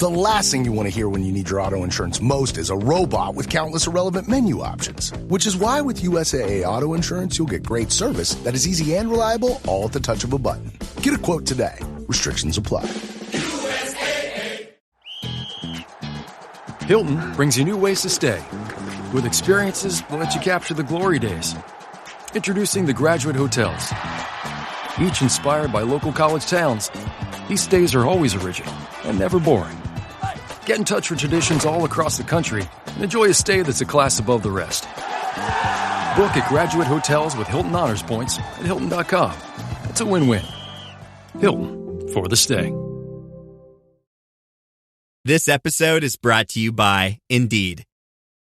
The last thing you want to hear when you need your auto insurance most is a robot with countless irrelevant menu options. Which is why with USAA Auto Insurance, you'll get great service that is easy and reliable, all at the touch of a button. Get a quote today. Restrictions apply. USAA. Hilton brings you new ways to stay. With experiences that let you capture the glory days. Introducing the Graduate Hotels. Each inspired by local college towns, these stays are always original and never boring. Get in touch with traditions all across the country and enjoy a stay that's a class above the rest. Book at Graduate Hotels with Hilton Honors Points at Hilton.com. It's a win-win. Hilton, for the stay. This episode is brought to you by Indeed.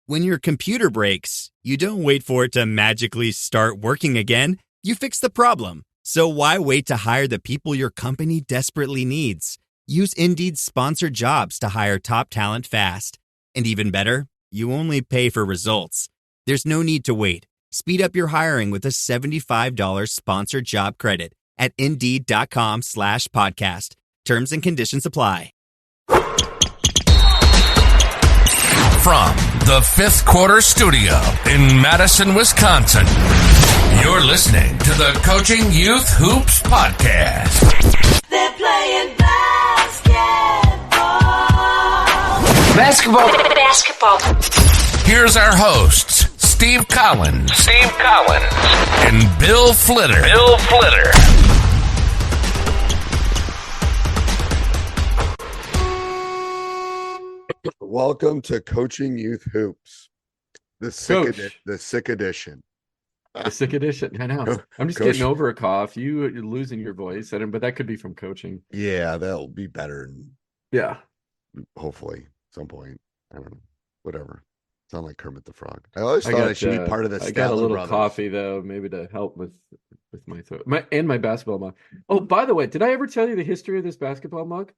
When your computer breaks, you don't wait for it to magically start working again. You fix the problem. So why wait to hire the people your company desperately needs? Use Indeed's sponsored jobs to hire top talent fast. And even better, you only pay for results. There's no need to wait. Speed up your hiring with a $75 sponsored job credit at Indeed.com/podcast. Terms and conditions apply. From the Fifth Quarter Studio in Madison, Wisconsin, you're listening to the Coaching Youth Hoops Podcast. They're playing Basketball. Here's our hosts, Steve Collins. And Bill Flitter. Welcome to Coaching Youth Hoops, the sick edition. The sick edition. I know. I'm just getting over a cough. You're losing your voice, but that could be from coaching. Yeah, that'll be better. Yeah, hopefully, at some point. I don't know. Whatever. Sound like Kermit the Frog. I always thought I should be part of the. I got a little coffee though, maybe to help with my throat. My basketball mug. Oh, by the way, did I ever tell you the history of this basketball mug?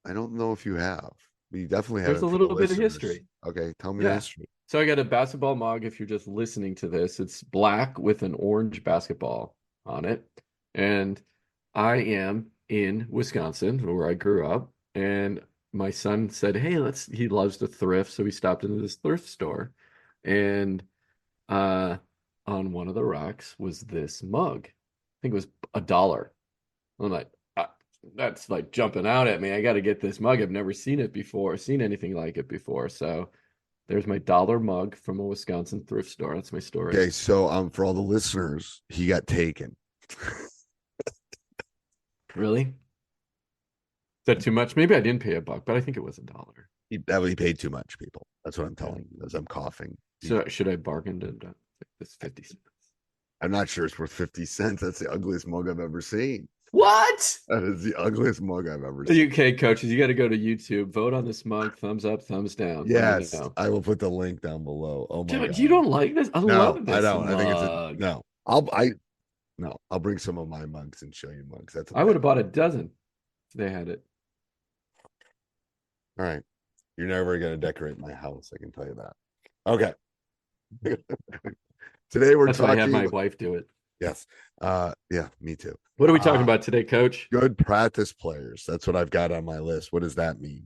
I don't know if you have. You definitely have. There's a little bit of history. Okay, tell me the history. So I got a basketball mug. If you're just listening to this, it's black with an orange basketball on it. And I am in Wisconsin, where I grew up. And my son said, hey, he loves to thrift. So we stopped into this thrift store. And on one of the racks was this mug. I think it was $1. I'm like, that's like jumping out at me. I got to get this mug. I've never seen anything like it before. So there's my $1 mug from a Wisconsin thrift store. That's my story. Okay, so for all the listeners, he got taken. Really? Is that too much? Maybe I didn't pay $1, but I think it was $1. He paid too much, people. That's what I'm telling you as I'm coughing. So should I bargain to this 50 cents? I'm not sure it's worth 50 cents. That's the ugliest mug I've ever seen. What? That is the ugliest mug I've ever seen. Okay, coaches, you got to go to YouTube, vote on this mug, thumbs up, thumbs down. Yes, I will put the link down below. Oh my God. You don't like this? I love this. I don't. Mug. I think it's I'll bring some of my mugs and show you mugs. I would have bought a dozen if they had it. All right. You're never going to decorate my house, I can tell you that. Okay. Today we're talking. Why I had my wife do it. Yes. Yeah, me too. What are we talking about today, Coach? Good practice players. That's what I've got on my list. What does that mean?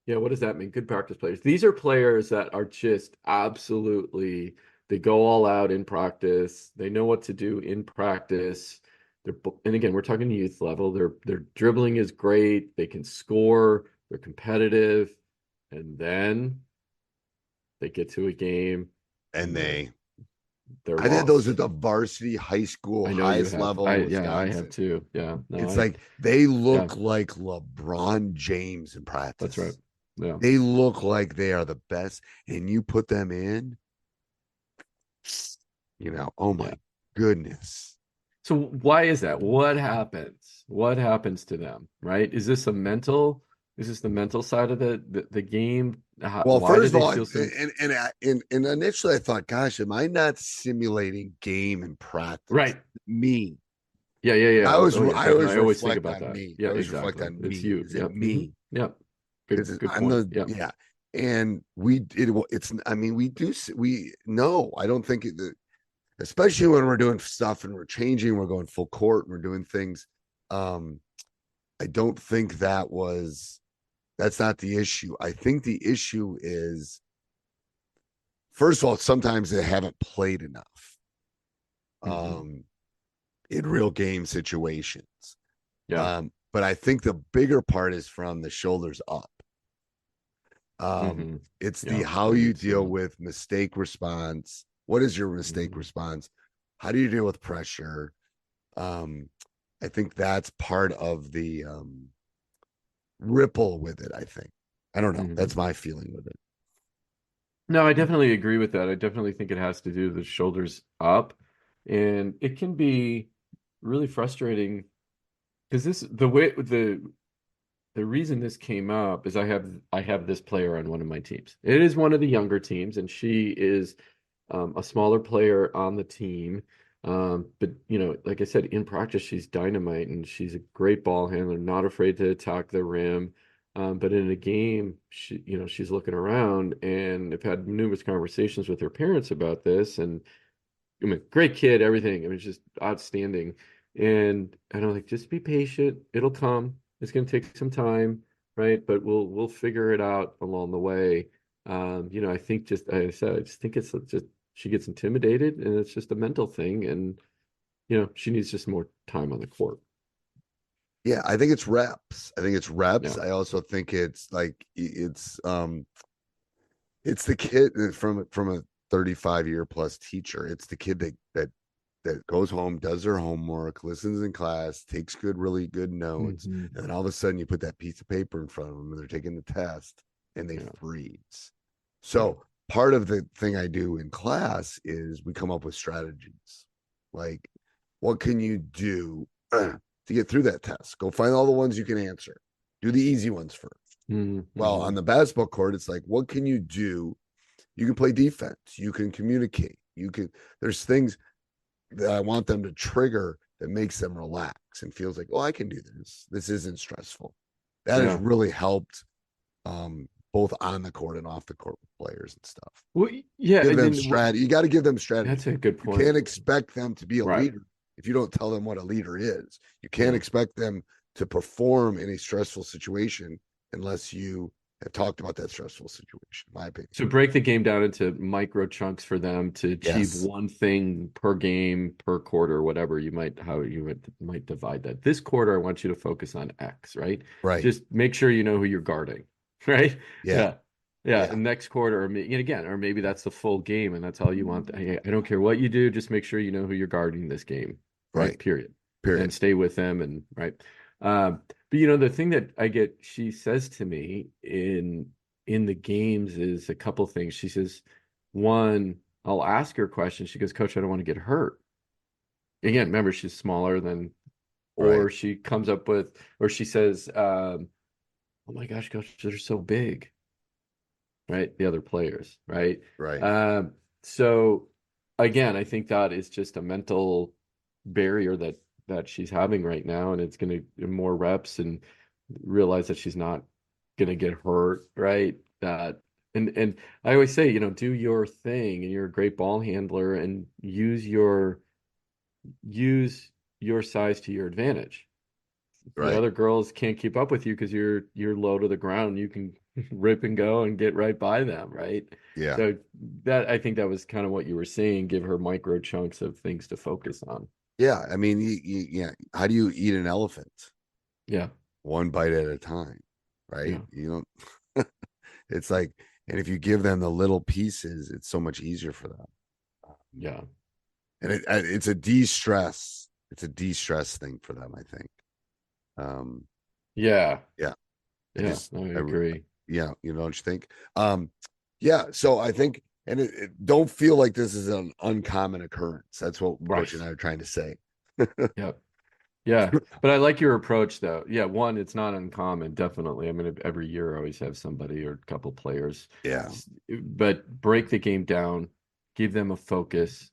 Yeah, what does that mean? Good practice players. These are players that are just absolutely, they go all out in practice. They know what to do in practice. And again, we're talking youth level. Their dribbling is great. They can score. They're competitive. And then they get to a game. And I lost. think those are the varsity high school highest level. I have too. Yeah. No, they look like LeBron James in practice. That's right. Yeah. They look like they are the best. And you put them in, oh my goodness. So why is that? What happens? What happens to them? Right? Is this the mental side of the game? Well, first of all, and initially I thought, gosh, am I not simulating game and practice? Right. Me. Yeah. I always think about that. Me. Yeah, exactly. Reflect on me. It's you. Is it me? Yeah. Good point. Yeah. And we know, I don't think especially when we're doing stuff and we're changing, we're going full court and we're doing things. I don't think that was That's not the issue. I think the issue is, first of all, sometimes they haven't played enough in real game situations. Yeah. But I think the bigger part is from the shoulders up. It's the how you deal with mistake response. What is your mistake response? How do you deal with pressure? I think that's part of the ripple with it, I think. I don't know. That's my feeling with it. No, I definitely agree with that. I definitely think it has to do with the shoulders up. And it can be really frustrating because the reason this came up is I have this player on one of my teams. It is one of the younger teams, and she is a smaller player on the team. But like I said, in practice, she's dynamite and she's a great ball handler, not afraid to attack the rim. But in a game, she's looking around, and I've had numerous conversations with her parents about this. And I mean, great kid, everything. I mean, it's just outstanding. And I'm like, just be patient. It'll come. It's going to take some time, right? But we'll figure it out along the way. I think just, like I said, I just think it's just she gets intimidated, and it's just a mental thing. And she needs just more time on the court. Yeah, I think it's reps. Yeah. I also think it's the kid from a 35-year plus teacher. It's the kid that goes home, does their homework, listens in class, takes really good notes, and then all of a sudden you put that piece of paper in front of them and they're taking the test and they freeze. So part of the thing I do in class is we come up with strategies. Like, what can you do to get through that test? Go find all the ones you can answer. Do the easy ones first. Well, on the basketball court, it's like, what can you do? You can play defense. You can communicate. There's things that I want them to trigger that makes them relax and feels like, oh, I can do this. This isn't stressful. That has really helped both on the court and off the court with players and stuff. Well, yeah. Give them strategy. You got to give them strategy. That's a good point. You can't expect them to be a leader if you don't tell them what a leader is. You can't expect them to perform in a stressful situation unless you have talked about that stressful situation, in my opinion. So break the game down into micro chunks for them to achieve one thing per game, per quarter, whatever how you might divide that. This quarter, I want you to focus on X, right? Right. Just make sure you know who you're guarding, right? Yeah. And next quarter, or maybe that's the full game, and that's all you want. I don't care what you do, just make sure you know who you're guarding this game, right? Period. And stay with them, and right. But the thing that she says to me in the games is a couple things. She says, one, I'll ask her a question. She goes, Coach, I don't want to get hurt. Again, remember, she's smaller than, or she comes up with, or she says, oh my gosh, Coach, they're so big. Right? The other players, right? Right. So again, I think that is just a mental barrier that she's having right now, and it's going to more reps and realize that she's not going to get hurt, right? And I always say, do your thing, and you're a great ball handler, and use your size to your advantage. The other girls can't keep up with you because you're low to the ground. You can rip and go and get right by them, right? Yeah. So I think that was kind of what you were saying. Give her micro chunks of things to focus on. Yeah, I mean, how do you eat an elephant? Yeah. One bite at a time, right? Yeah. You don't. It's like, and if you give them the little pieces, it's so much easier for them. Yeah. And it's a de-stress. It's a de-stress thing for them, I think. Yeah. I agree. Yeah, don't you think? So I think, and it don't feel like this is an uncommon occurrence. That's what Rich and I are trying to say. Yeah. But I like your approach, though. Yeah, one, it's not uncommon, definitely. I mean, every year I always have somebody or a couple players. Yeah. But break the game down, give them a focus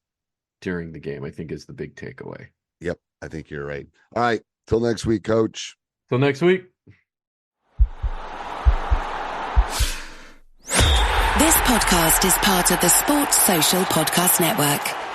during the game, I think is the big takeaway. Yep, I think you're right. All right, till next week, Coach. Till next week. This podcast is part of the Sports Social Podcast Network.